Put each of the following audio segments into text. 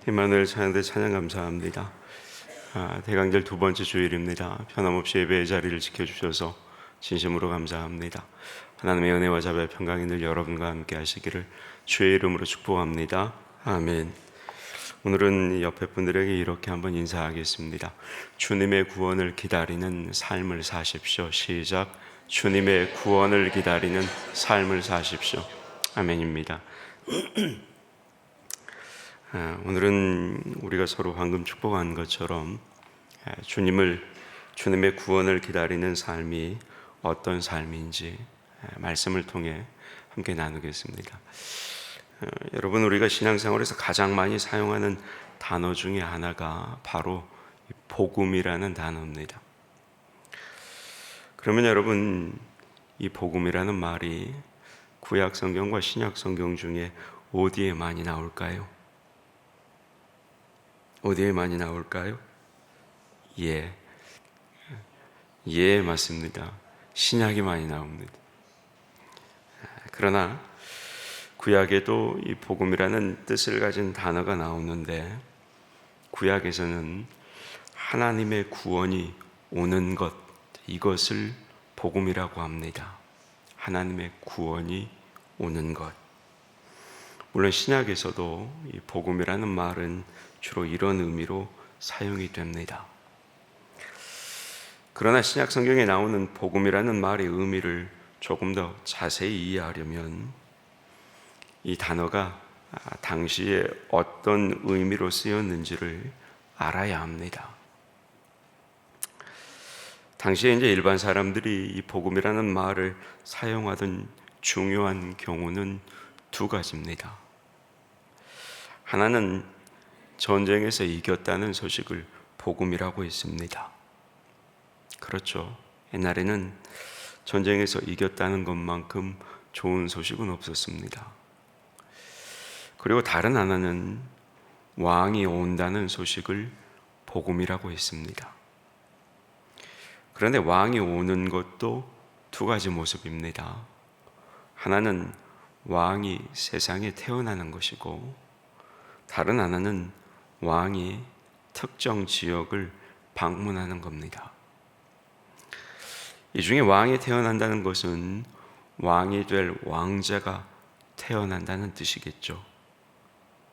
임마누엘 찬양대 찬양 감사합니다. 대강절 두 번째 주일입니다. 변함없이 예배의 자리를 지켜주셔서 진심으로 감사합니다. 하나님의 은혜와 자비와 평강이 늘 여러분과 함께 하시기를 주의 이름으로 축복합니다. 아멘. 오늘은 옆에 분들에게 이렇게 한번 인사하겠습니다. 주님의 구원을 기다리는 삶을 사십시오. 시작. 주님의 구원을 기다리는 삶을 사십시오. 아멘입니다. 오늘은 우리가 서로 방금 축복한 것처럼 주님의 구원을 기다리는 삶이 어떤 삶인지 말씀을 통해 함께 나누겠습니다. 여러분, 우리가 신앙생활에서 가장 많이 사용하는 단어 중에 하나가 바로 복음이라는 단어입니다. 그러면 여러분, 이 복음이라는 말이 구약 성경과 신약 성경 중에 어디에 많이 나올까요? 어디에 많이 나올까요? 맞습니다. 신약이 많이 나옵니다. 그러나 구약에도 이 복음이라는 뜻을 가진 단어가 나오는데, 구약에서는 하나님의 구원이 오는 것, 이것을 복음이라고 합니다. 하나님의 구원이 오는 것. 물론 신약에서도 이 복음이라는 말은 주로 이런 의미로 사용이 됩니다. 그러나 신약 성경에 나오는 복음이라는 말의 의미를 조금 더 자세히 이해하려면 이 단어가 당시에 어떤 의미로 쓰였는지를 알아야 합니다. 당시에 이제 일반 사람들이 이 복음이라는 말을 사용하던 중요한 경우는 두 가지입니다. 하나는 전쟁에서 이겼다는 소식을 복음이라고 했습니다. 그렇죠. 옛날에는 전쟁에서 이겼다는 것만큼 좋은 소식은 없었습니다. 그리고 다른 하나는 왕이 온다는 소식을 복음이라고 했습니다. 그런데 왕이 오는 것도 두 가지 모습입니다. 하나는 왕이 세상에 태어나는 것이고, 다른 하나는 왕이 특정 지역을 방문하는 겁니다. 이 중에 왕이 태어난다는 것은 왕이 될 왕자가 태어난다는 뜻이겠죠.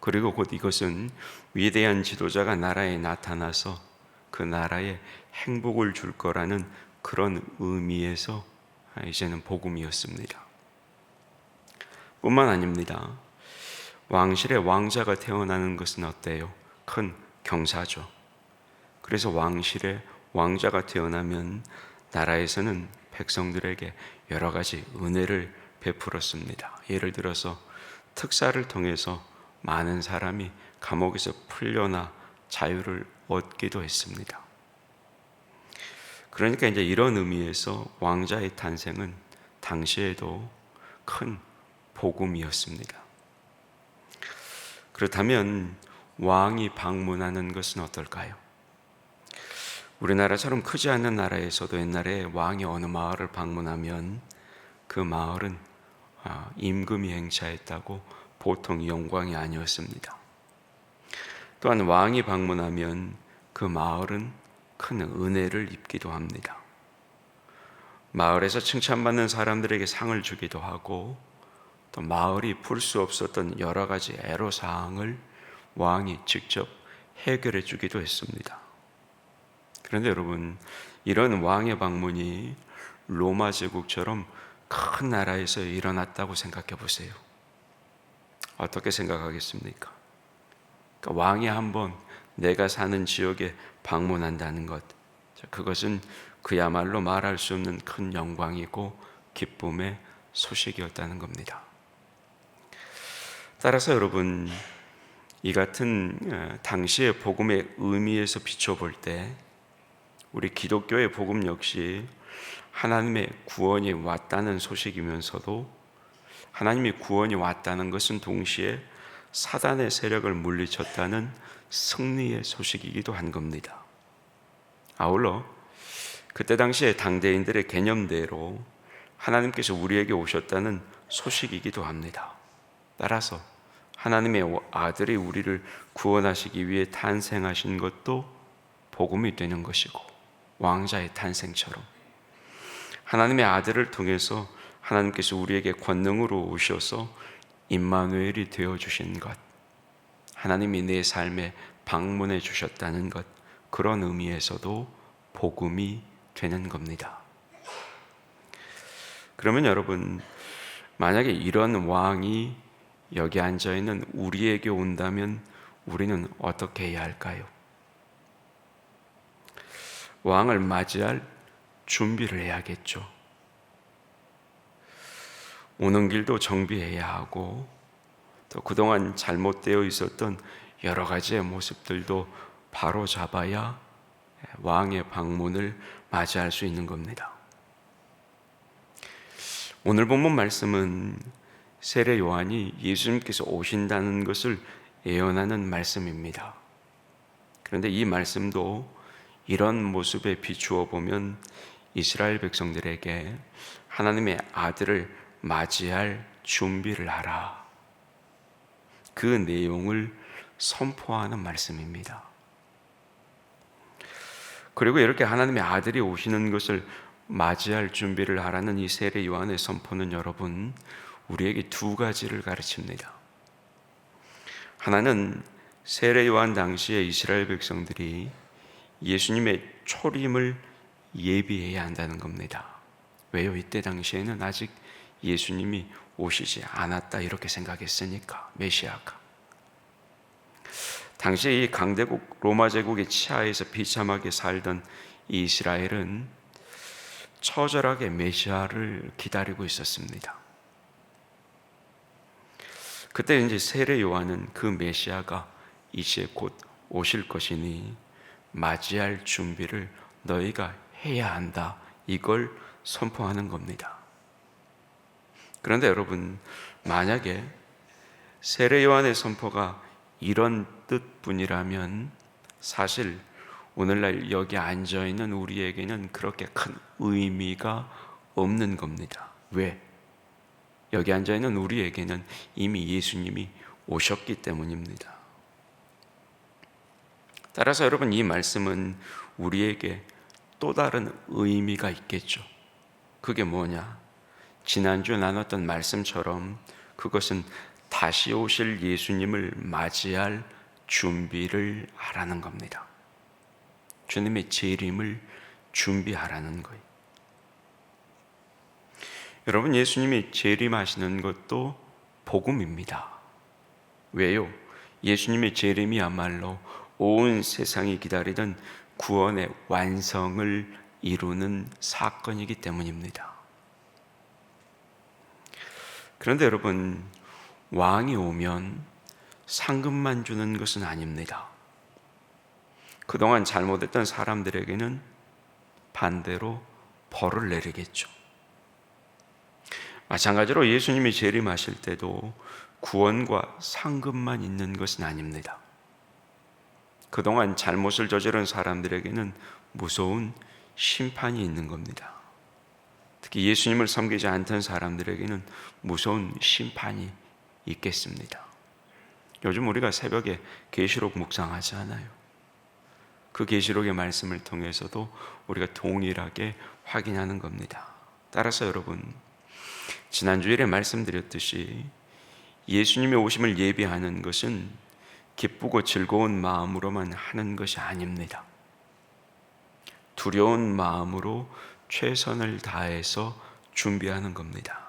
그리고 곧 이것은 위대한 지도자가 나라에 나타나서 그 나라에 행복을 줄 거라는 그런 의미에서 이제는 복음이었습니다. 뿐만 아닙니다. 왕실의 왕자가 태어나는 것은 어때요? 큰 경사죠. 그래서 왕실의 왕자가 태어나면 나라에서는 백성들에게 여러 가지 은혜를 베풀었습니다. 예를 들어서 특사를 통해서 많은 사람이 감옥에서 풀려나 자유를 얻기도 했습니다. 그러니까 이제 이런 의미에서 왕자의 탄생은 당시에도 큰 복음이었습니다. 그렇다면 왕이 방문하는 것은 어떨까요? 우리나라처럼 크지 않는 나라에서도 옛날에 왕이 어느 마을을 방문하면 그 마을은 임금이 행차했다고 보통 영광이 아니었습니다. 또한 왕이 방문하면 그 마을은 큰 은혜를 입기도 합니다. 마을에서 칭찬받는 사람들에게 상을 주기도 하고, 또 마을이 풀 수 없었던 여러 가지 애로사항을 왕이 직접 해결해 주기도 했습니다. 그런데 여러분, 이런 왕의 방문이 로마 제국처럼 큰 나라에서 일어났다고 생각해 보세요. 어떻게 생각하겠습니까? 그러니까 왕이 한번 내가 사는 지역에 방문한다는 것, 그것은 그야말로 말할 수 없는 큰 영광이고 기쁨의 소식이었다는 겁니다. 따라서 여러분, 이 같은 당시의 복음의 의미에서 비춰볼 때 우리 기독교의 복음 역시 하나님의 구원이 왔다는 소식이면서도, 하나님의 구원이 왔다는 것은 동시에 사단의 세력을 물리쳤다는 승리의 소식이기도 한 겁니다. 아울러 그때 당시에 당대인들의 개념대로 하나님께서 우리에게 오셨다는 소식이기도 합니다. 따라서 하나님의 아들이 우리를 구원하시기 위해 탄생하신 것도 복음이 되는 것이고, 왕자의 탄생처럼 하나님의 아들을 통해서 하나님께서 우리에게 권능으로 오셔서 임마누엘이 되어주신 것, 하나님이 내 삶에 방문해 주셨다는 것, 그런 의미에서도 복음이 되는 겁니다. 그러면 여러분, 만약에 이런 왕이 여기 앉아있는 우리에게 온다면 우리는 어떻게 해야 할까요? 왕을 맞이할 준비를 해야겠죠. 오는 길도 정비해야 하고, 또 그동안 잘못되어 있었던 여러 가지의 모습들도 바로 잡아야 왕의 방문을 맞이할 수 있는 겁니다. 오늘 본문 말씀은 세례 요한이 예수님께서 오신다는 것을 예언하는 말씀입니다. 그런데 이 말씀도 이런 모습에 비추어 보면 이스라엘 백성들에게 하나님의 아들을 맞이할 준비를 하라, 그 내용을 선포하는 말씀입니다. 그리고 이렇게 하나님의 아들이 오시는 것을 맞이할 준비를 하라는 이 세례 요한의 선포는 여러분, 우리에게 두 가지를 가르칩니다. 하나는 세례 요한 당시에 이스라엘 백성들이 예수님의 초림을 예비해야 한다는 겁니다. 왜요? 이때 당시에는 아직 예수님이 오시지 않았다 이렇게 생각했으니까, 메시아가. 당시 이 강대국 로마 제국의 치하에서 비참하게 살던 이 이스라엘은 처절하게 메시아를 기다리고 있었습니다. 그때 이제 세례 요한은 그 메시아가 이제 곧 오실 것이니 맞이할 준비를 너희가 해야 한다, 이걸 선포하는 겁니다. 그런데 여러분, 만약에 세례 요한의 선포가 이런 뜻뿐이라면 사실 오늘날 여기 앉아있는 우리에게는 그렇게 큰 의미가 없는 겁니다. 왜? 여기 앉아있는 우리에게는 이미 예수님이 오셨기 때문입니다. 따라서 여러분, 이 말씀은 우리에게 또 다른 의미가 있겠죠. 그게 뭐냐? 지난주에 나눴던 말씀처럼 그것은 다시 오실 예수님을 맞이할 준비를 하라는 겁니다. 주님의 재림을 준비하라는 거예요. 여러분, 예수님이 재림하시는 것도 복음입니다. 왜요? 예수님의 재림이야말로 온 세상이 기다리던 구원의 완성을 이루는 사건이기 때문입니다. 그런데 여러분, 왕이 오면 상급만 주는 것은 아닙니다. 그동안 잘못했던 사람들에게는 반대로 벌을 내리겠죠. 마찬가지로 예수님이 재림하실 때도 구원과 상급만 있는 것은 아닙니다. 그동안 잘못을 저지른 사람들에게는 무서운 심판이 있는 겁니다. 특히 예수님을 섬기지 않던 사람들에게는 무서운 심판이 있겠습니다. 요즘 우리가 새벽에 계시록 묵상하지 않아요? 그 계시록의 말씀을 통해서도 우리가 동일하게 확인하는 겁니다. 따라서 여러분, 지난주일에 말씀드렸듯이 예수님의 오심을 예비하는 것은 기쁘고 즐거운 마음으로만 하는 것이 아닙니다. 두려운 마음으로 최선을 다해서 준비하는 겁니다.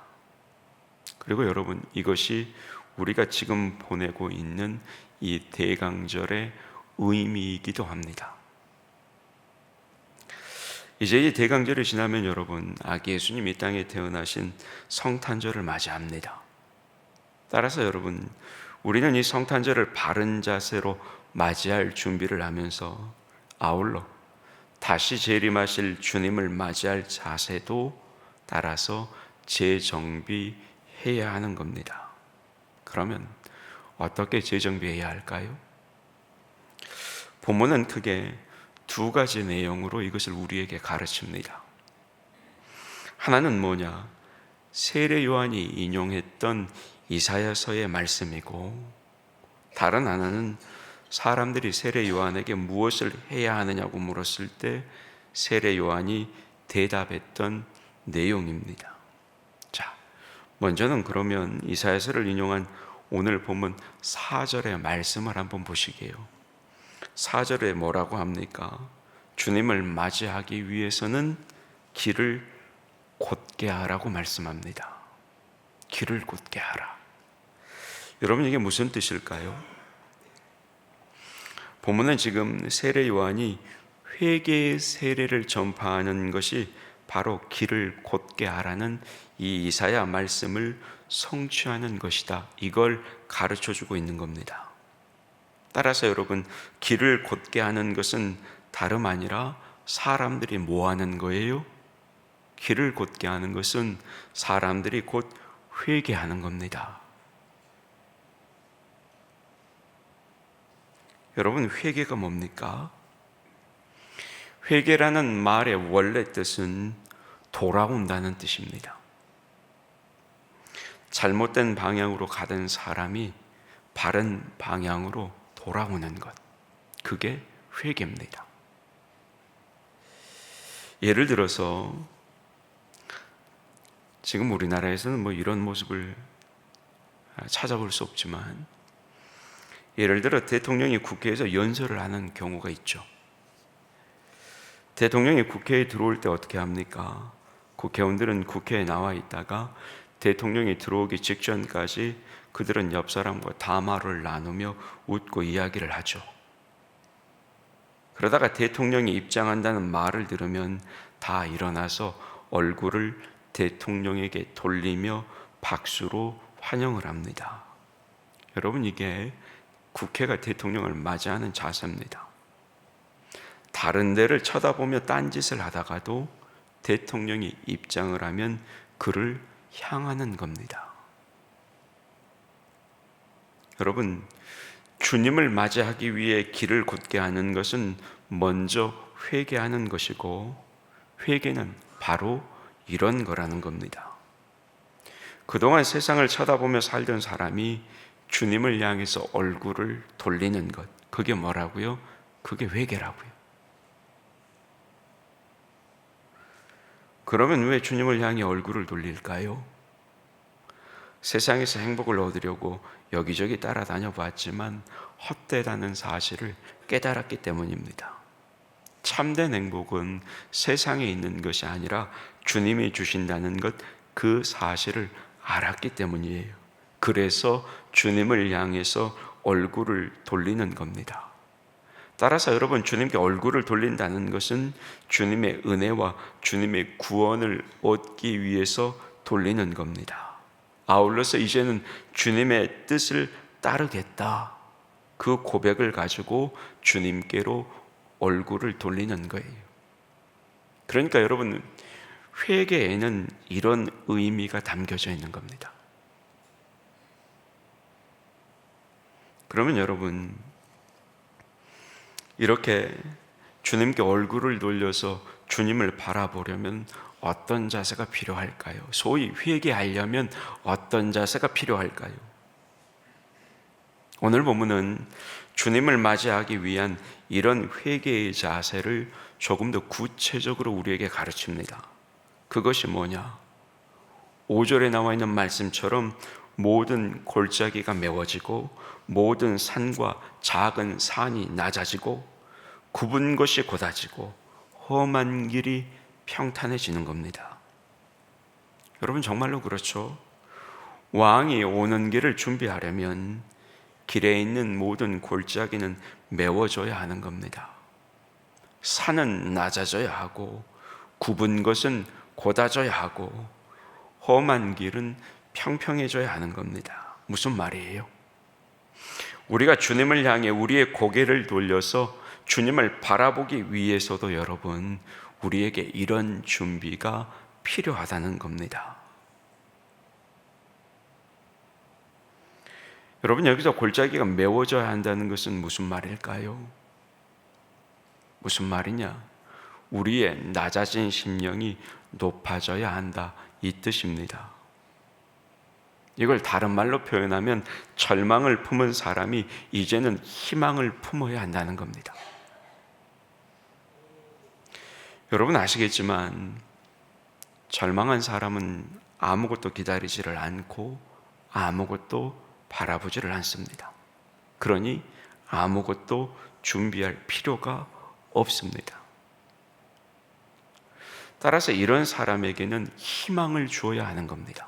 그리고 여러분, 이것이 우리가 지금 보내고 있는 이 대강절의 의미이기도 합니다. 이제 이 대강절이 지나면 여러분, 아기 예수님 이 땅에 태어나신 성탄절을 맞이합니다. 따라서 여러분, 우리는 이 성탄절을 바른 자세로 맞이할 준비를 하면서 아울러 다시 재림하실 주님을 맞이할 자세도 따라서 재정비해야 하는 겁니다. 그러면 어떻게 재정비해야 할까요? 본문은 크게 두 가지 내용으로 이것을 우리에게 가르칩니다. 하나는 뭐냐? 세례 요한이 인용했던 이사야서의 말씀이고, 다른 하나는 사람들이 세례 요한에게 무엇을 해야 하느냐고 물었을 때 세례 요한이 대답했던 내용입니다. 자, 먼저는 그러면 이사야서를 인용한 오늘 본문 4절의 말씀을 한번 보시게요. 4절에 뭐라고 합니까? 주님을 맞이하기 위해서는 길을 곧게 하라고 말씀합니다. 길을 곧게 하라. 여러분, 이게 무슨 뜻일까요? 본문은 지금 세례 요한이 회개의 세례를 전파하는 것이 바로 길을 곧게 하라는 이 이사야 말씀을 성취하는 것이다. 이걸 가르쳐 주고 있는 겁니다. 따라서 여러분, 길을 곧게 하는 것은 다름 아니라 사람들이 뭐 하는 거예요? 길을 곧게 하는 것은 사람들이 곧 회개하는 겁니다. 여러분, 회개가 뭡니까? 회개라는 말의 원래 뜻은 돌아온다는 뜻입니다. 잘못된 방향으로 가던 사람이 바른 방향으로 돌아오는 것, 그게 회개입니다. 예를 들어서 지금 우리나라에서는 뭐 이런 모습을 찾아볼 수 없지만, 예를 들어 대통령이 국회에서 연설을 하는 경우가 있죠. 대통령이 국회에 들어올 때 어떻게 합니까? 국회의원들은 국회에 나와 있다가 대통령이 들어오기 직전까지 그들은 옆 사람과 담화를 나누며 웃고 이야기를 하죠. 그러다가 대통령이 입장한다는 말을 들으면 다 일어나서 얼굴을 대통령에게 돌리며 박수로 환영을 합니다. 여러분, 이게 국회가 대통령을 맞이하는 자세입니다. 다른 데를 쳐다보며 딴짓을 하다가도 대통령이 입장을 하면 그를 향하는 겁니다. 여러분, 주님을 맞이하기 위해 길을 곧게 하는 것은 먼저 회개하는 것이고, 회개는 바로 이런 거라는 겁니다. 그동안 세상을 쳐다보며 살던 사람이 주님을 향해서 얼굴을 돌리는 것, 그게 뭐라고요? 그게 회개라고요. 그러면 왜 주님을 향해 얼굴을 돌릴까요? 세상에서 행복을 얻으려고 여기저기 따라다녀 봤지만 헛되다는 사실을 깨달았기 때문입니다. 참된 행복은 세상에 있는 것이 아니라 주님이 주신다는 것, 그 사실을 알았기 때문이에요. 그래서 주님을 향해서 얼굴을 돌리는 겁니다. 따라서 여러분, 주님께 얼굴을 돌린다는 것은 주님의 은혜와 주님의 구원을 얻기 위해서 돌리는 겁니다. 아울러서 이제는 주님의 뜻을 따르겠다, 그 고백을 가지고 주님께로 얼굴을 돌리는 거예요. 그러니까 여러분, 회개에는 이런 의미가 담겨져 있는 겁니다. 그러면 여러분, 이렇게 주님께 얼굴을 돌려서 주님을 바라보려면 어떤 자세가 필요할까요? 소위 회개하려면 어떤 자세가 필요할까요? 오늘 본문은 주님을 맞이하기 위한 이런 회개의 자세를 조금 더 구체적으로 우리에게 가르칩니다. 그것이 뭐냐? 5절에 나와 있는 말씀처럼 모든 골짜기가 메워지고 모든 산과 작은 산이 낮아지고 굽은 것이 곧아지고 험한 길이 평탄해지는 겁니다. 여러분, 정말로 그렇죠? 왕이 오는 길을 준비하려면 길에 있는 모든 골짜기는 메워져야 하는 겁니다. 산은 낮아져야 하고 굽은 것은 곧아져야 하고 험한 길은 평평해져야 하는 겁니다. 무슨 말이에요? 우리가 주님을 향해 우리의 고개를 돌려서 주님을 바라보기 위해서도 여러분, 우리에게 이런 준비가 필요하다는 겁니다. 여러분, 여기서 골짜기가 메워져야 한다는 것은 무슨 말일까요? 무슨 말이냐? 우리의 낮아진 심령이 높아져야 한다, 이 뜻입니다. 이걸 다른 말로 표현하면 절망을 품은 사람이 이제는 희망을 품어야 한다는 겁니다. 여러분 아시겠지만 절망한 사람은 아무것도 기다리지를 않고 아무것도 바라보지를 않습니다. 그러니 아무것도 준비할 필요가 없습니다. 따라서 이런 사람에게는 희망을 주어야 하는 겁니다.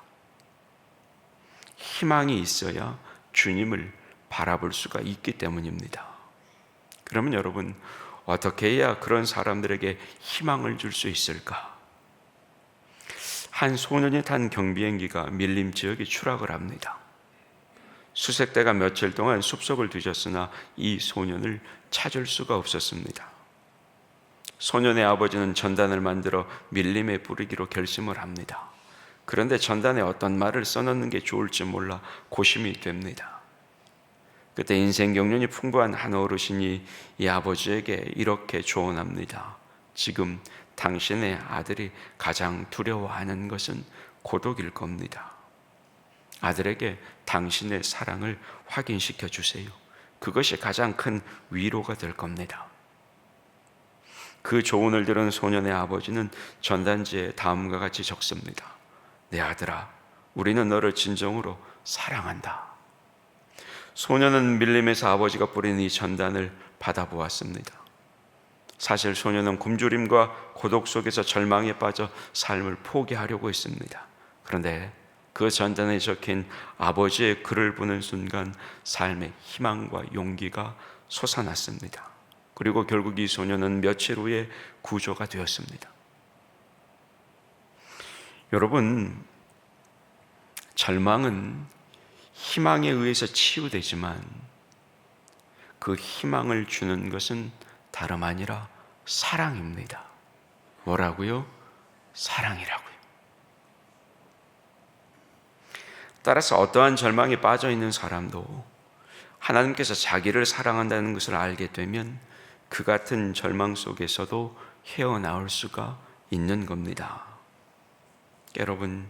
희망이 있어야 주님을 바라볼 수가 있기 때문입니다. 그러면 여러분, 어떻게 해야 그런 사람들에게 희망을 줄 수 있을까? 한 소년이 탄 경비행기가 밀림 지역에 추락을 합니다. 수색대가 며칠 동안 숲속을 뒤졌으나 이 소년을 찾을 수가 없었습니다. 소년의 아버지는 전단을 만들어 밀림에 뿌리기로 결심을 합니다. 그런데 전단에 어떤 말을 써놓는 게 좋을지 몰라 고심이 됩니다. 그때 인생 경륜이 풍부한 한 어르신이 이 아버지에게 이렇게 조언합니다. 지금 당신의 아들이 가장 두려워하는 것은 고독일 겁니다. 아들에게 당신의 사랑을 확인시켜 주세요. 그것이 가장 큰 위로가 될 겁니다. 그 조언을 들은 소년의 아버지는 전단지에 다음과 같이 적습니다. 내 아들아, 우리는 너를 진정으로 사랑한다. 소년은 밀림에서 아버지가 뿌린 이 전단을 받아보았습니다. 사실 소년은 굶주림과 고독 속에서 절망에 빠져 삶을 포기하려고 했습니다. 그런데 그 전단에 적힌 아버지의 글을 보는 순간 삶의 희망과 용기가 솟아났습니다. 그리고 결국 이 소년은 며칠 후에 구조가 되었습니다. 여러분, 절망은 희망에 의해서 치유되지만 그 희망을 주는 것은 다름 아니라 사랑입니다. 뭐라고요? 사랑이라고요. 따라서 어떠한 절망에 빠져 있는 사람도 하나님께서 자기를 사랑한다는 것을 알게 되면 그 같은 절망 속에서도 헤어나올 수가 있는 겁니다. 여러분,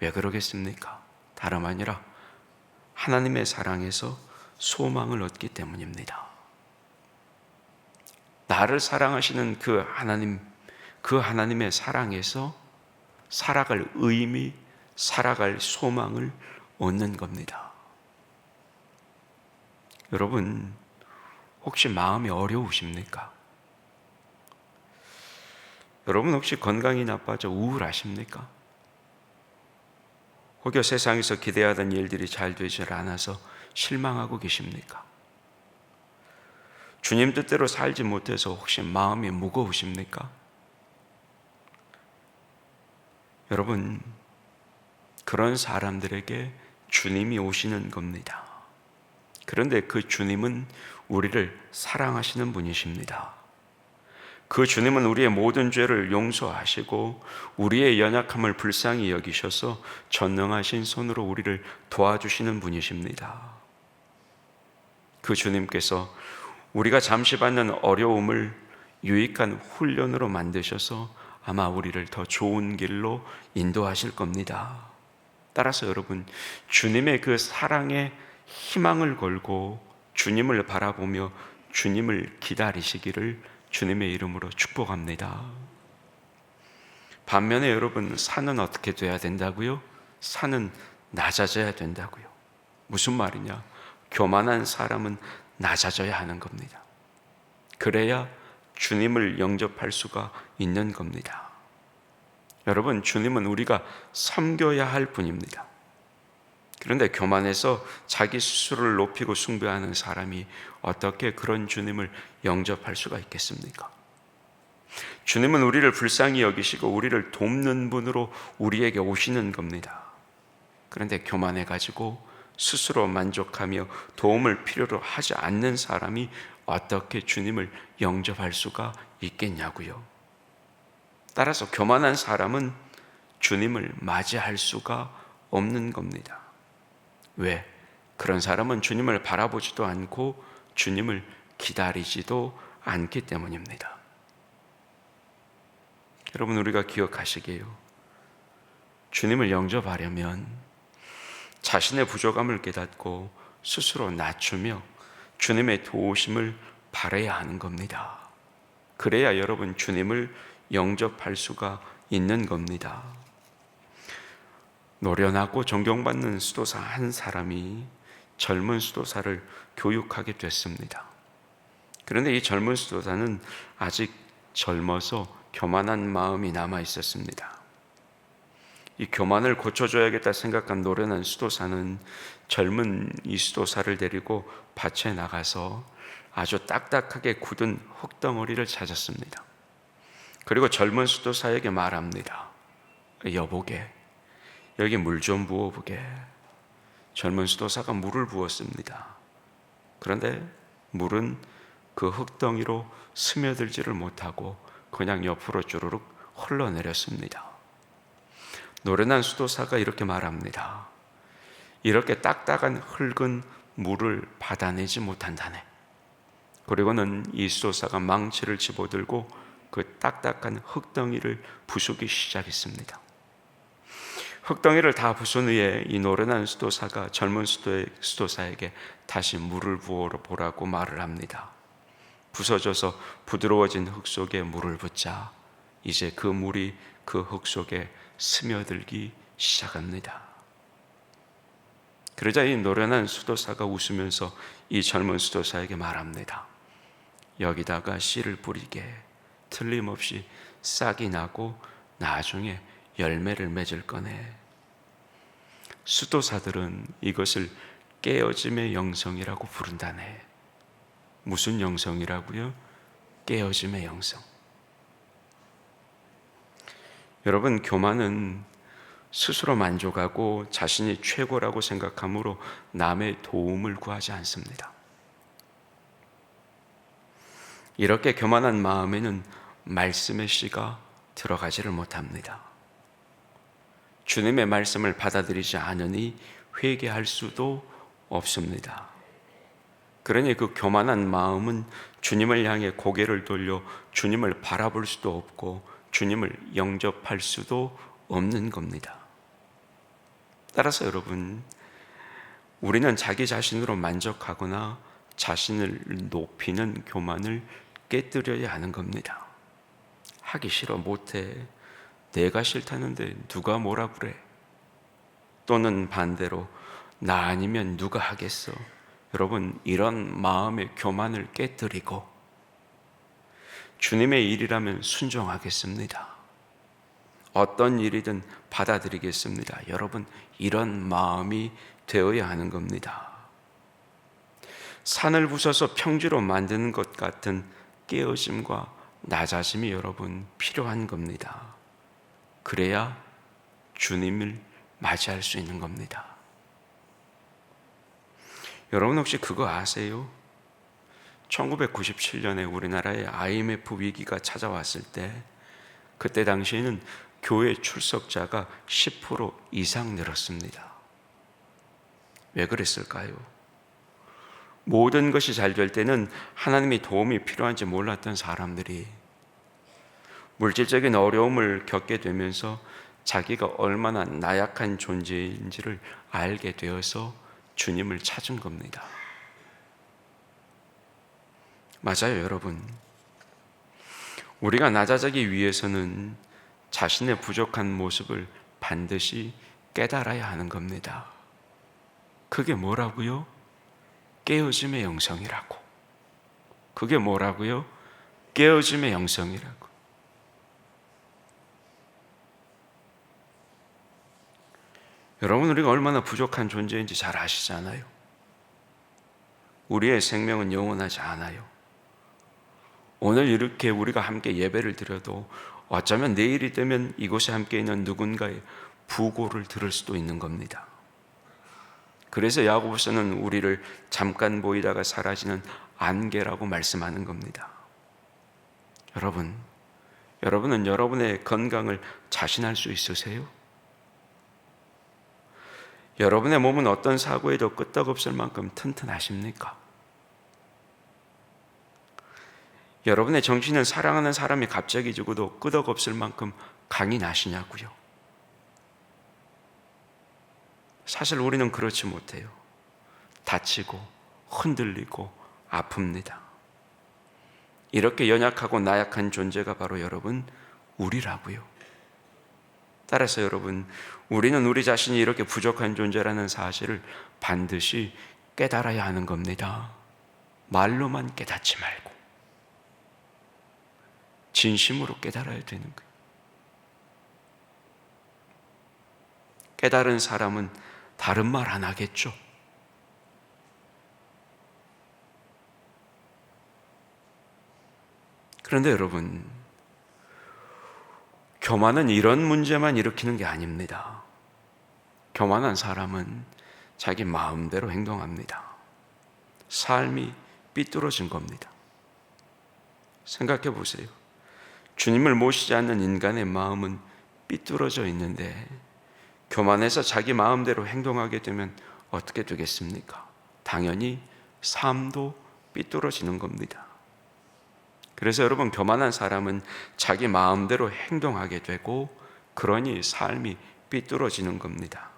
왜 그러겠습니까? 다름 아니라 하나님의 사랑에서 소망을 얻기 때문입니다. 나를 사랑하시는 그 하나님의 사랑에서 살아갈 의미, 살아갈 소망을 얻는 겁니다. 여러분, 혹시 마음이 어려우십니까? 여러분 혹시 건강이 나빠져 우울하십니까? 혹여 세상에서 기대하던 일들이 잘 되질 않아서 실망하고 계십니까? 주님 뜻대로 살지 못해서 혹시 마음이 무거우십니까? 여러분, 그런 사람들에게 주님이 오시는 겁니다. 그런데 그 주님은 우리를 사랑하시는 분이십니다. 그 주님은 우리의 모든 죄를 용서하시고 우리의 연약함을 불쌍히 여기셔서 전능하신 손으로 우리를 도와주시는 분이십니다. 그 주님께서 우리가 잠시 받는 어려움을 유익한 훈련으로 만드셔서 아마 우리를 더 좋은 길로 인도하실 겁니다. 따라서 여러분, 주님의 그 사랑에 희망을 걸고 주님을 바라보며 주님을 기다리시기를 주님의 이름으로 축복합니다. 반면에 여러분, 산은 어떻게 돼야 된다고요? 산은 낮아져야 된다고요. 무슨 말이냐? 교만한 사람은 낮아져야 하는 겁니다. 그래야 주님을 영접할 수가 있는 겁니다. 여러분, 주님은 우리가 섬겨야 할 분입니다. 그런데 교만해서 자기 스스로를 높이고 숭배하는 사람이 어떻게 그런 주님을 영접할 수가 있겠습니까? 주님은 우리를 불쌍히 여기시고 우리를 돕는 분으로 우리에게 오시는 겁니다. 그런데 교만해가지고 스스로 만족하며 도움을 필요로 하지 않는 사람이 어떻게 주님을 영접할 수가 있겠냐고요. 따라서 교만한 사람은 주님을 맞이할 수가 없는 겁니다. 왜? 그런 사람은 주님을 바라보지도 않고 주님을 기다리지도 않기 때문입니다. 여러분, 우리가 기억하시게요. 주님을 영접하려면 자신의 부족함을 깨닫고 스스로 낮추며 주님의 도우심을 바라야 하는 겁니다. 그래야 여러분 주님을 영접할 수가 있는 겁니다. 노련하고 존경받는 수도사 한 사람이 젊은 수도사를 교육하게 됐습니다. 그런데 이 젊은 수도사는 아직 젊어서 교만한 마음이 남아 있었습니다. 이 교만을 고쳐줘야겠다 생각한 노련한 수도사는 젊은 이 수도사를 데리고 밭에 나가서 아주 딱딱하게 굳은 흙덩어리를 찾았습니다. 그리고 젊은 수도사에게 말합니다. 여보게, 여기 물 좀 부어보게. 젊은 수도사가 물을 부었습니다. 그런데 물은 그 흙덩이로 스며들지를 못하고 그냥 옆으로 주르륵 흘러내렸습니다. 노련한 수도사가 이렇게 말합니다. 이렇게 딱딱한 흙은 물을 받아내지 못한다네. 그리고는 이 수도사가 망치를 집어들고 그 딱딱한 흙덩이를 부수기 시작했습니다. 흙덩이를 다 부순 후에 이 노련한 수도사가 젊은 수도사에게 다시 물을 부어 보라고 말을 합니다. 부서져서 부드러워진 흙 속에 물을 붓자 이제 그 물이 그 흙 속에 스며들기 시작합니다. 그러자 이 노련한 수도사가 웃으면서 이 젊은 수도사에게 말합니다. 여기다가 씨를 뿌리게. 틀림없이 싹이 나고 나중에 열매를 맺을 거네. 수도사들은 이것을 깨어짐의 영성이라고 부른다네. 무슨 영성이라고요? 깨어짐의 영성. 여러분, 교만은 스스로 만족하고 자신이 최고라고 생각함으로 남의 도움을 구하지 않습니다. 이렇게 교만한 마음에는 말씀의 씨가 들어가지를 못합니다. 주님의 말씀을 받아들이지 않으니 회개할 수도 없습니다. 그러니 그 교만한 마음은 주님을 향해 고개를 돌려 주님을 바라볼 수도 없고 주님을 영접할 수도 없는 겁니다. 따라서 여러분, 우리는 자기 자신으로 만족하거나 자신을 높이는 교만을 깨뜨려야 하는 겁니다. 하기 싫어, 못해. 내가 싫다는데 누가 뭐라 그래? 또는 반대로 나 아니면 누가 하겠어? 여러분, 이런 마음의 교만을 깨뜨리고 주님의 일이라면 순종하겠습니다. 어떤 일이든 받아들이겠습니다. 여러분, 이런 마음이 되어야 하는 겁니다. 산을 부숴서 평지로 만드는 것 같은 깨어짐과 낮아짐이 여러분 필요한 겁니다. 그래야 주님을 맞이할 수 있는 겁니다. 여러분 혹시 그거 아세요? 1997년에 우리나라에 IMF 위기가 찾아왔을 때 그때 당시에는 교회 출석자가 10% 이상 늘었습니다. 왜 그랬을까요? 모든 것이 잘 될 때는 하나님의 도움이 필요한지 몰랐던 사람들이 물질적인 어려움을 겪게 되면서 자기가 얼마나 나약한 존재인지를 알게 되어서 주님을 찾은 겁니다. 맞아요, 여러분. 우리가 낮아지기 위해서는 자신의 부족한 모습을 반드시 깨달아야 하는 겁니다. 그게 뭐라고요? 깨어짐의 영성이라고. 그게 뭐라고요? 깨어짐의 영성이라고. 여러분, 우리가 얼마나 부족한 존재인지 잘 아시잖아요. 우리의 생명은 영원하지 않아요. 오늘 이렇게 우리가 함께 예배를 드려도 어쩌면 내일이 되면 이곳에 함께 있는 누군가의 부고를 들을 수도 있는 겁니다. 그래서 야고보서는 우리를 잠깐 보이다가 사라지는 안개라고 말씀하는 겁니다. 여러분은 여러분의 건강을 자신할 수 있으세요? 여러분의 몸은 어떤 사고에도 끄떡없을 만큼 튼튼하십니까? 여러분의 정신은 사랑하는 사람이 갑자기 죽어도 끄떡없을 만큼 강이 나시냐고요? 사실 우리는 그렇지 못해요. 다치고 흔들리고 아픕니다. 이렇게 연약하고 나약한 존재가 바로 여러분 우리라고요. 따라서 여러분, 우리는 우리 자신이 이렇게 부족한 존재라는 사실을 반드시 깨달아야 하는 겁니다. 말로만 깨닫지 말고 진심으로 깨달아야 되는 거예요. 깨달은 사람은 다른 말 안 하겠죠. 그런데 여러분, 교만은 이런 문제만 일으키는 게 아닙니다. 교만한 사람은 자기 마음대로 행동합니다. 삶이 삐뚤어진 겁니다. 생각해 보세요. 주님을 모시지 않는 인간의 마음은 삐뚤어져 있는데 교만해서 자기 마음대로 행동하게 되면 어떻게 되겠습니까? 당연히 삶도 삐뚤어지는 겁니다. 그래서 여러분, 교만한 사람은 자기 마음대로 행동하게 되고 그러니 삶이 삐뚤어지는 겁니다.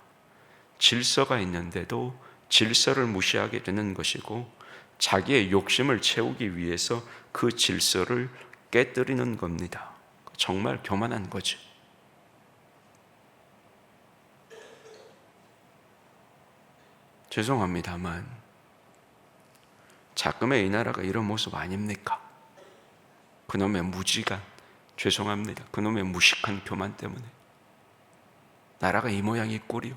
질서가 있는데도 질서를 무시하게 되는 것이고 자기의 욕심을 채우기 위해서 그 질서를 깨뜨리는 겁니다. 정말 교만한 거죠. 죄송합니다만 자금의 이 나라가 이런 모습 아닙니까? 그놈의 무지간, 죄송합니다. 그놈의 무식한 교만 때문에 나라가 이 모양이 꼴이요.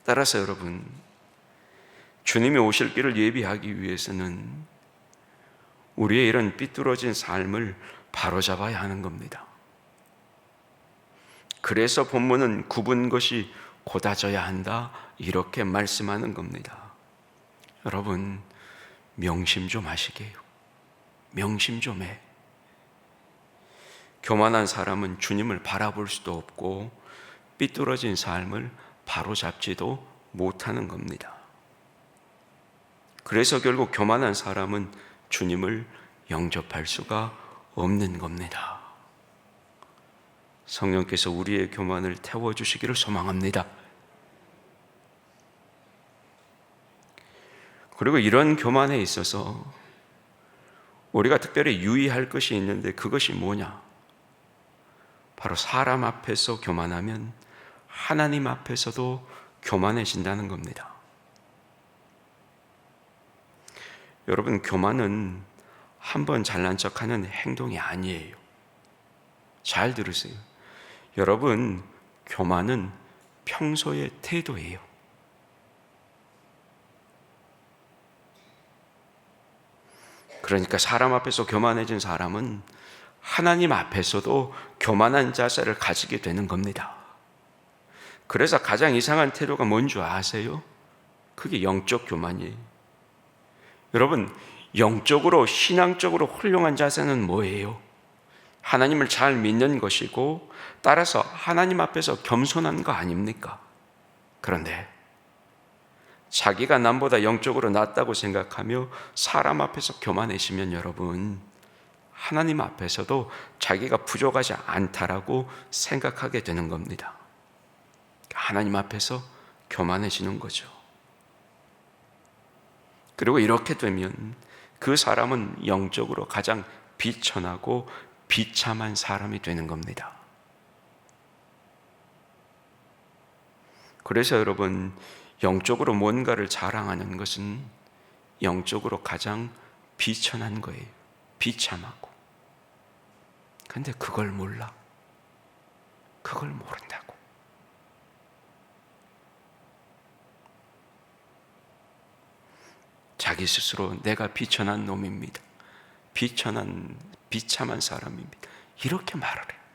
따라서 여러분, 주님이 오실 길을 예비하기 위해서는 우리의 이런 삐뚤어진 삶을 바로잡아야 하는 겁니다. 그래서 본문은 굽은 것이 곧아져야 한다, 이렇게 말씀하는 겁니다. 여러분, 명심 좀 하시게요. 명심 좀 해. 교만한 사람은 주님을 바라볼 수도 없고 삐뚤어진 삶을 바로잡지도 못하는 겁니다. 그래서 결국 교만한 사람은 주님을 영접할 수가 없는 겁니다. 성령께서 우리의 교만을 태워주시기를 소망합니다. 그리고 이런 교만에 있어서 우리가 특별히 유의할 것이 있는데 그것이 뭐냐? 바로 사람 앞에서 교만하면 하나님 앞에서도 교만해진다는 겁니다. 여러분, 교만은 한번 잘난 척하는 행동이 아니에요. 잘 들으세요. 여러분, 교만은 평소의 태도예요. 그러니까 사람 앞에서 교만해진 사람은 하나님 앞에서도 교만한 자세를 가지게 되는 겁니다. 그래서 가장 이상한 태도가 뭔 줄 아세요? 그게 영적 교만이에요. 여러분, 영적으로 신앙적으로 훌륭한 자세는 뭐예요? 하나님을 잘 믿는 것이고 따라서 하나님 앞에서 겸손한 거 아닙니까? 그런데 자기가 남보다 영적으로 낫다고 생각하며 사람 앞에서 교만해지면 여러분, 하나님 앞에서도 자기가 부족하지 않다라고 생각하게 되는 겁니다. 하나님 앞에서 교만해지는 거죠. 그리고 이렇게 되면 그 사람은 영적으로 가장 비천하고 비참한 사람이 되는 겁니다. 그래서 여러분, 영적으로 뭔가를 자랑하는 것은 영적으로 가장 비천한 거예요. 비참하고. 근데 그걸 몰라. 그걸 모른다고. 자기 스스로 내가 비천한 놈입니다. 비참한 사람입니다. 이렇게 말을 해요.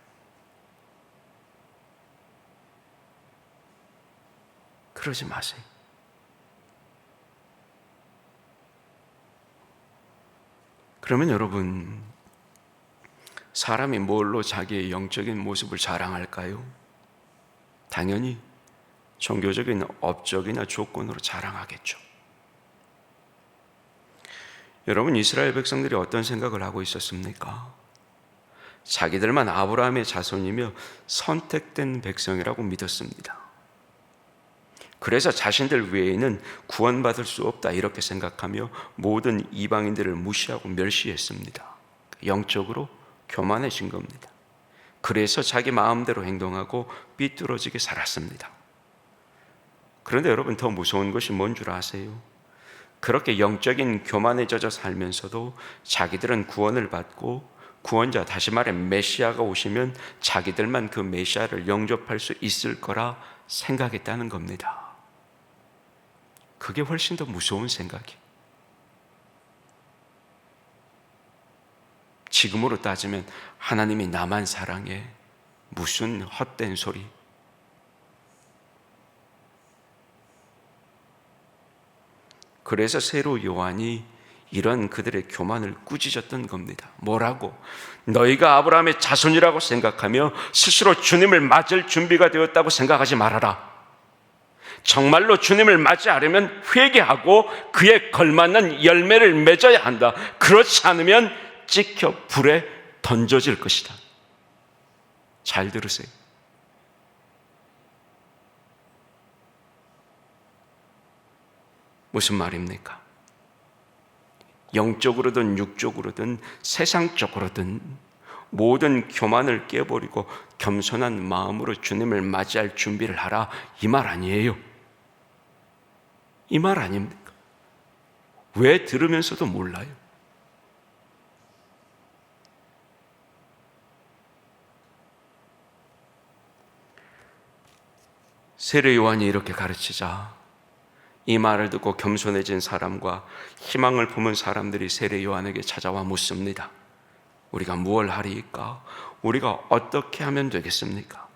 그러지 마세요. 그러면 여러분, 사람이 뭘로 자기의 영적인 모습을 자랑할까요? 당연히 종교적인 업적이나 조건으로 자랑하겠죠. 여러분, 이스라엘 백성들이 어떤 생각을 하고 있었습니까? 자기들만 아브라함의 자손이며 선택된 백성이라고 믿었습니다. 그래서 자신들 외에는 구원받을 수 없다 이렇게 생각하며 모든 이방인들을 무시하고 멸시했습니다. 영적으로 교만해진 겁니다. 그래서 자기 마음대로 행동하고 삐뚤어지게 살았습니다. 그런데 여러분, 더 무서운 것이 뭔 줄 아세요? 그렇게 영적인 교만에 젖어 살면서도 자기들은 구원을 받고 구원자, 다시 말해 메시아가 오시면 자기들만 그 메시아를 영접할 수 있을 거라 생각했다는 겁니다. 그게 훨씬 더 무서운 생각이에요. 지금으로 따지면 하나님이 나만 사랑해, 무슨 헛된 소리. 그래서 세로 요한이 이런 그들의 교만을 꾸짖었던 겁니다. 뭐라고? 너희가 아브라함의 자손이라고 생각하며 스스로 주님을 맞을 준비가 되었다고 생각하지 말아라. 정말로 주님을 맞이하려면 회개하고 그에 걸맞는 열매를 맺어야 한다. 그렇지 않으면 찍혀 불에 던져질 것이다. 잘 들으세요. 무슨 말입니까? 영적으로든 육적으로든 세상적으로든 모든 교만을 깨버리고 겸손한 마음으로 주님을 맞이할 준비를 하라, 이 말 아니에요. 이 말 아닙니까? 왜 들으면서도 몰라요? 세례 요한이 이렇게 가르치자 이 말을 듣고 겸손해진 사람과 희망을 품은 사람들이 세례 요한에게 찾아와 묻습니다. 우리가 무엇을 하리이까? 우리가 어떻게 하면 되겠습니까?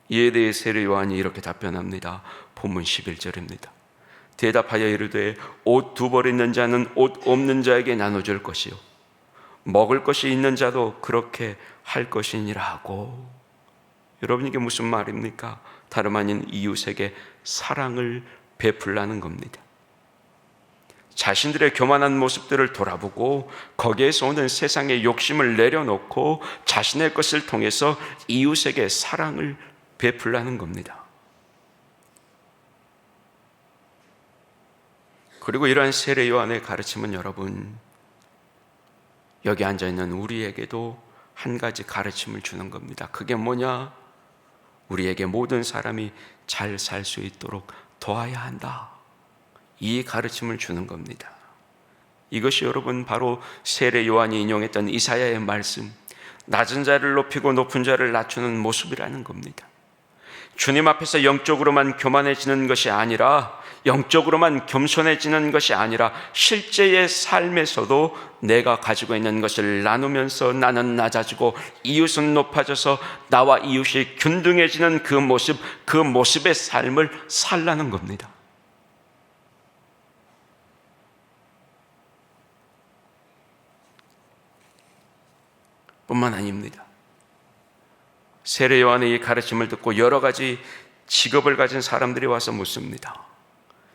이에 대해 세례 요한이 이렇게 답변합니다. 본문 11절입니다. 대답하여 이르되 옷 2벌 있는 자는 옷 없는 자에게 나눠줄 것이요 먹을 것이 있는 자도 그렇게 할 것이니라 하고. 여러분, 이게 무슨 말입니까? 다름 아닌 이웃에게 사랑을 베풀라는 겁니다. 자신들의 교만한 모습들을 돌아보고 거기에서 오는 세상의 욕심을 내려놓고 자신의 것을 통해서 이웃에게 사랑을 베풀라는 겁니다. 그리고 이러한 세례 요한의 가르침은 여러분, 여기 앉아있는 우리에게도 한 가지 가르침을 주는 겁니다. 그게 뭐냐? 우리에게 모든 사람이 잘 살 수 있도록 도와야 한다. 이 가르침을 주는 겁니다. 이것이 여러분 바로 세례 요한이 인용했던 이사야의 말씀, 낮은 자를 높이고 높은 자를 낮추는 모습이라는 겁니다. 주님 앞에서 영적으로만 교만해지는 것이 아니라, 영적으로만 겸손해지는 것이 아니라 실제의 삶에서도 내가 가지고 있는 것을 나누면서 나는 낮아지고 이웃은 높아져서 나와 이웃이 균등해지는 그 모습, 그 모습의 삶을 살라는 겁니다. 뿐만 아닙니다. 세례 요한의 이 가르침을 듣고 여러 가지 직업을 가진 사람들이 와서 묻습니다.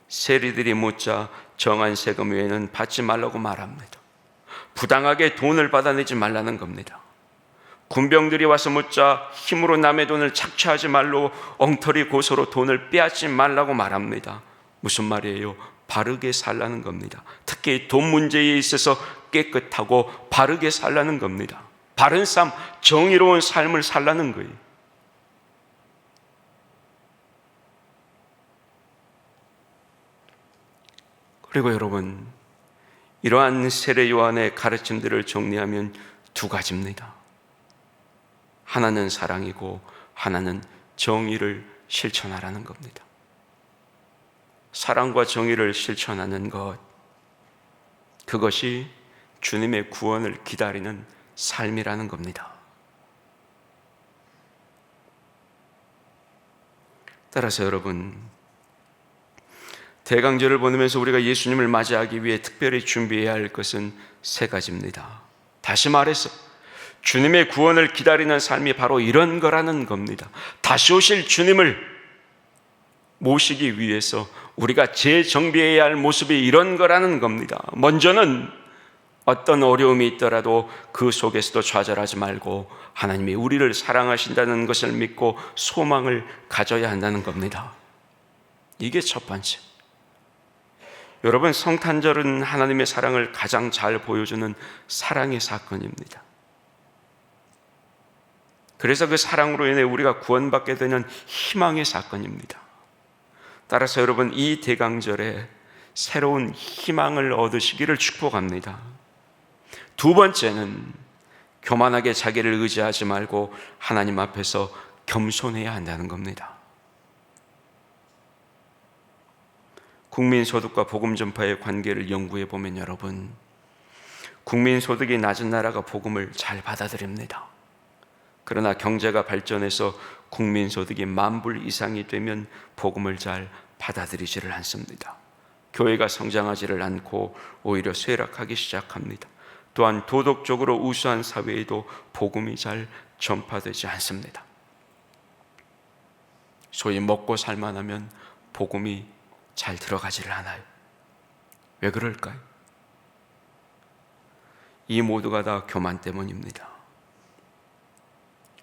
세리들이 묻자 정한 세금 외에는 받지 말라고 말합니다. 부당하게 돈을 받아내지 말라는 겁니다. 군병들이 와서 묻자 힘으로 남의 돈을 착취하지 말고 엉터리 고소로 돈을 빼앗지 말라고 말합니다. 무슨 말이에요? 바르게 살라는 겁니다. 특히 돈 문제에 있어서 깨끗하고 바르게 살라는 겁니다. 바른 삶, 정의로운 삶을 살라는 거예요. 그리고 여러분, 이러한 세례 요한의 가르침들을 정리하면 2가지입니다. 하나는 사랑이고 하나는 정의를 실천하라는 겁니다. 사랑과 정의를 실천하는 것, 그것이 주님의 구원을 기다리는 삶이라는 겁니다. 따라서 여러분, 대강절을 보내면서 우리가 예수님을 맞이하기 위해 특별히 준비해야 할 것은 3가지입니다. 다시 말해서 주님의 구원을 기다리는 삶이 바로 이런 거라는 겁니다. 다시 오실 주님을 모시기 위해서 우리가 재정비해야 할 모습이 이런 거라는 겁니다. 먼저는 어떤 어려움이 있더라도 그 속에서도 좌절하지 말고 하나님이 우리를 사랑하신다는 것을 믿고 소망을 가져야 한다는 겁니다. 이게 첫 번째. 여러분, 성탄절은 하나님의 사랑을 가장 잘 보여주는 사랑의 사건입니다. 그래서 그 사랑으로 인해 우리가 구원받게 되는 희망의 사건입니다. 따라서 여러분, 이 대강절에 새로운 희망을 얻으시기를 축복합니다. 두 번째는 교만하게 자기를 의지하지 말고 하나님 앞에서 겸손해야 한다는 겁니다. 국민소득과 복음 전파의 관계를 연구해 보면 여러분, 국민소득이 낮은 나라가 복음을 잘 받아들입니다. 그러나 경제가 발전해서 국민소득이 10,000불 이상이 되면 복음을 잘 받아들이지를 않습니다. 교회가 성장하지를 않고 오히려 쇠락하기 시작합니다. 또한 도덕적으로 우수한 사회에도 복음이 잘 전파되지 않습니다. 소위 먹고 살만하면 복음이 잘 들어가지를 않아요. 왜 그럴까요? 이 모두가 다 교만 때문입니다.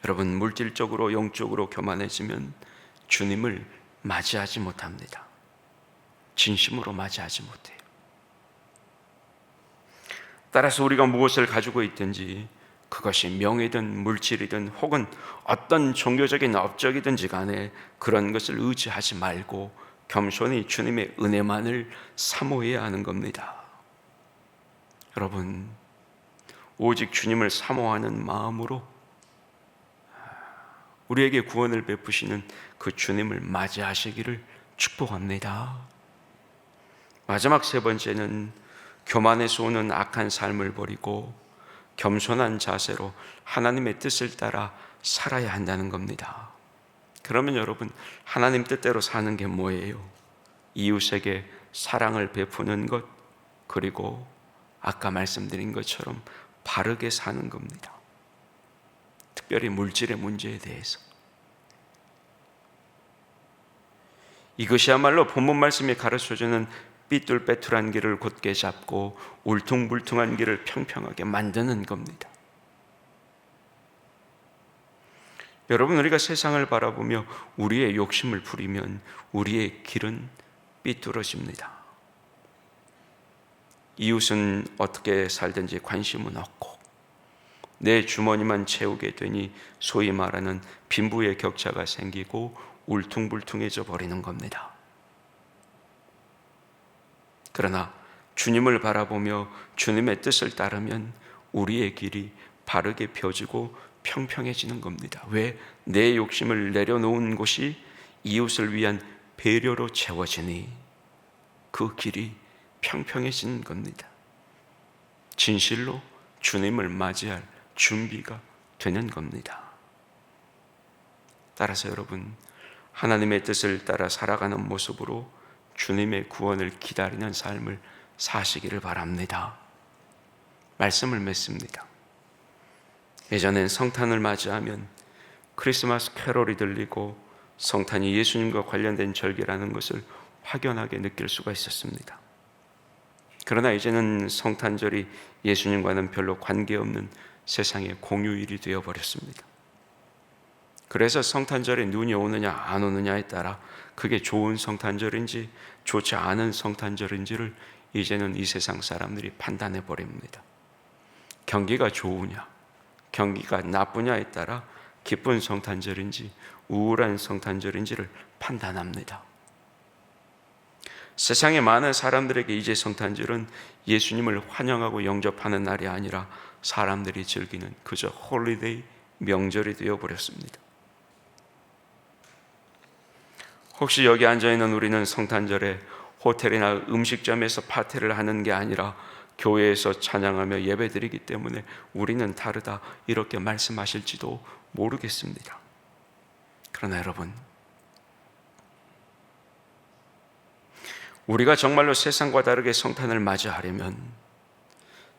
여러분, 물질적으로 영적으로 교만해지면 주님을 맞이하지 못합니다. 진심으로 맞이하지 못해요. 따라서 우리가 무엇을 가지고 있든지, 그것이 명예든 물질이든 혹은 어떤 종교적인 업적이든지 간에 그런 것을 의지하지 말고 겸손히 주님의 은혜만을 사모해야 하는 겁니다. 여러분, 오직 주님을 사모하는 마음으로 우리에게 구원을 베푸시는 그 주님을 맞이하시기를 축복합니다. 마지막 세 번째는 교만에서 오는 악한 삶을 버리고 겸손한 자세로 하나님의 뜻을 따라 살아야 한다는 겁니다. 그러면 여러분, 하나님 뜻대로 사는 게 뭐예요? 이웃에게 사랑을 베푸는 것, 그리고 아까 말씀드린 것처럼 바르게 사는 겁니다. 특별히 물질의 문제에 대해서. 이것이야말로 본문 말씀이 가르쳐주는 삐뚤빼뚤한 길을 곧게 잡고 울퉁불퉁한 길을 평평하게 만드는 겁니다. 여러분, 우리가 세상을 바라보며 우리의 욕심을 부리면 우리의 길은 삐뚤어집니다. 이웃은 어떻게 살든지 관심은 없고 내 주머니만 채우게 되니 소위 말하는 빈부의 격차가 생기고 울퉁불퉁해져 버리는 겁니다. 그러나 주님을 바라보며 주님의 뜻을 따르면 우리의 길이 바르게 펴지고 평평해지는 겁니다. 왜? 내 욕심을 내려놓은 곳이 이웃을 위한 배려로 채워지니 그 길이 평평해지는 겁니다. 진실로 주님을 맞이할 준비가 되는 겁니다. 따라서 여러분, 하나님의 뜻을 따라 살아가는 모습으로 주님의 구원을 기다리는 삶을 사시기를 바랍니다. 말씀을 맺습니다. 예전엔 성탄을 맞이하면 크리스마스 캐롤이 들리고 성탄이 예수님과 관련된 절기라는 것을 확연하게 느낄 수가 있었습니다. 그러나 이제는 성탄절이 예수님과는 별로 관계없는 세상의 공휴일이 되어버렸습니다. 그래서 성탄절에 눈이 오느냐 안 오느냐에 따라 그게 좋은 성탄절인지 좋지 않은 성탄절인지를 이제는 이 세상 사람들이 판단해 버립니다. 경기가 좋으냐 경기가 나쁘냐에 따라 기쁜 성탄절인지 우울한 성탄절인지를 판단합니다. 세상의 많은 사람들에게 이제 성탄절은 예수님을 환영하고 영접하는 날이 아니라 사람들이 즐기는 그저 홀리데이, 명절이 되어버렸습니다. 혹시 여기 앉아있는 우리는 성탄절에 호텔이나 음식점에서 파티를 하는 게 아니라 교회에서 찬양하며 예배드리기 때문에 우리는 다르다 이렇게 말씀하실지도 모르겠습니다. 그러나 여러분, 우리가 정말로 세상과 다르게 성탄을 맞이하려면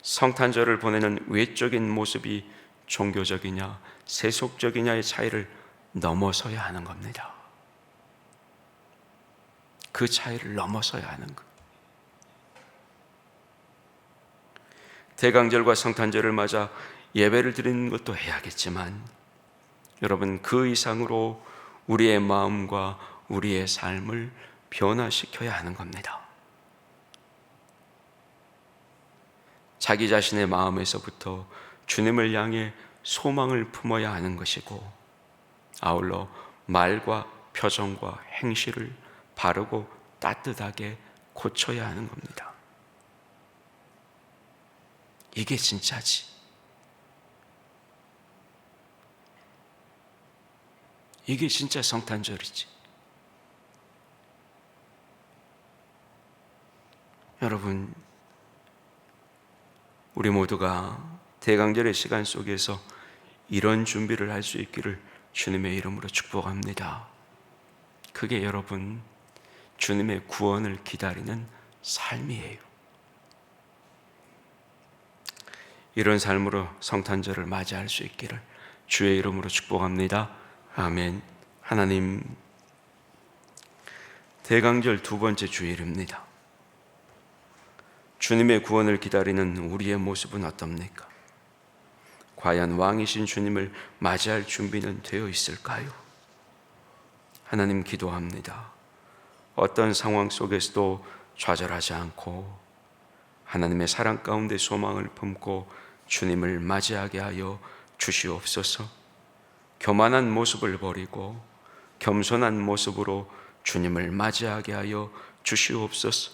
성탄절을 보내는 외적인 모습이 종교적이냐 세속적이냐의 차이를 넘어서야 하는 겁니다. 그 차이를 넘어서야 하는 것. 대강절과 성탄절을 맞아 예배를 드리는 것도 해야겠지만 여러분, 그 이상으로 우리의 마음과 우리의 삶을 변화시켜야 하는 겁니다. 자기 자신의 마음에서부터 주님을 향해 소망을 품어야 하는 것이고, 아울러 말과 표정과 행실을 바르고 따뜻하게 고쳐야 하는 겁니다. 이게 진짜지. 이게 진짜 성탄절이지. 여러분, 우리 모두가 대강절의 시간 속에서 이런 준비를 할 수 있기를 주님의 이름으로 축복합니다. 그게 여러분, 주님의 구원을 기다리는 삶이에요. 이런 삶으로 성탄절을 맞이할 수 있기를 주의 이름으로 축복합니다. 아멘. 하나님, 대강절 두 번째 주일입니다. 주님의 구원을 기다리는 우리의 모습은 어떻습니까? 과연 왕이신 주님을 맞이할 준비는 되어 있을까요? 하나님, 기도합니다. 어떤 상황 속에서도 좌절하지 않고 하나님의 사랑 가운데 소망을 품고 주님을 맞이하게 하여 주시옵소서. 교만한 모습을 버리고 겸손한 모습으로 주님을 맞이하게 하여 주시옵소서.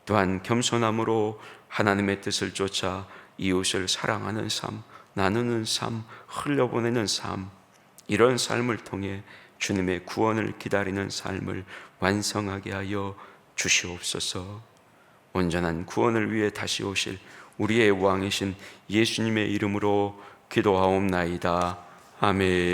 또한 겸손함으로 하나님의 뜻을 쫓아 이웃을 사랑하는 삶, 나누는 삶, 흘려보내는 삶, 이런 삶을 통해 주님의 구원을 기다리는 삶을 완성하게 하여 주시옵소서. 온전한 구원을 위해 다시 오실 우리의 왕이신 예수님의 이름으로 기도하옵나이다. 아멘.